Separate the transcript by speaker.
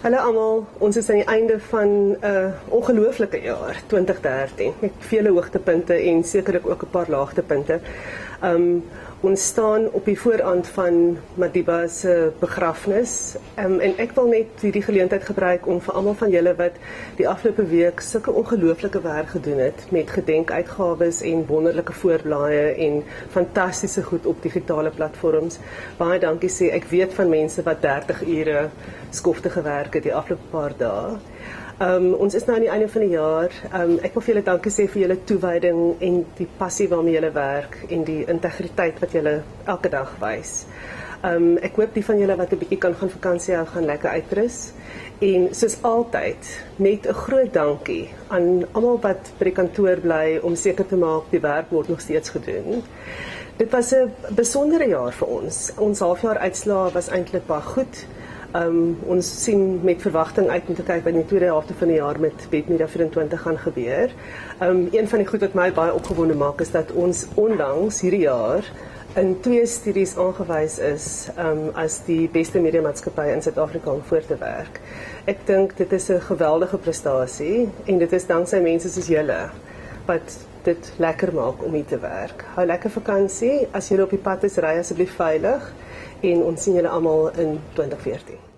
Speaker 1: Hallo almal, ons is aan die einde van 'n ongelooflike jaar, 2013, met vele hoogtepunte en sekerlik ook 'n paar laagtepunte. Ons staan op die voorrand van Madiba se begrafnis, en ek wil net hierdie geleentheid gebruik om vir almal van julle wat die afgelope week sulke ongelooflike werk gedoen het met gedenkuitgawes en wonderlike voorblaaie en fantastiese goed op digitale platforms. Baie dankie sê. Ek weet van mense wat 30 ure skofte gewerk het die afgelope paar dae. Ons is nou aan die einde van die jaar. Ek wil vir julle dankie sê vir julle toewyding en die passie waarmee julle werk en die integriteit wat julle elke dag wys. Ek hoop die van julle wat 'n bietjie kan gaan vakansie hou, gaan lekker uitrus. En soos altyd, net 'n groot dankie aan almal wat by die kantoor bly om seker te maak die werk word nog steeds gedoen. Dit was 'n besondere jaar vir ons. Ons halfjaar uitslae was eintlik baie goed. Ons sien met verwagting uit om te kyk wat in die tweede helfte van die jaar met Webmedia 24 gaan gebeur. Een van die goed wat my baie opgewonde maak is dat ons onlangs hierdie jaar in 2 studies aangewys is as die beste mediamaatskappy in Suid-Afrika om voor te werk. Ek dink dit is 'n geweldige prestasie en dit is danksy mense soos julle wat dit lekker maak om hier te werk. Hou lekker vakansie. As julle op die pad is, ry asseblief veilig en ons sien julle almal in 2014.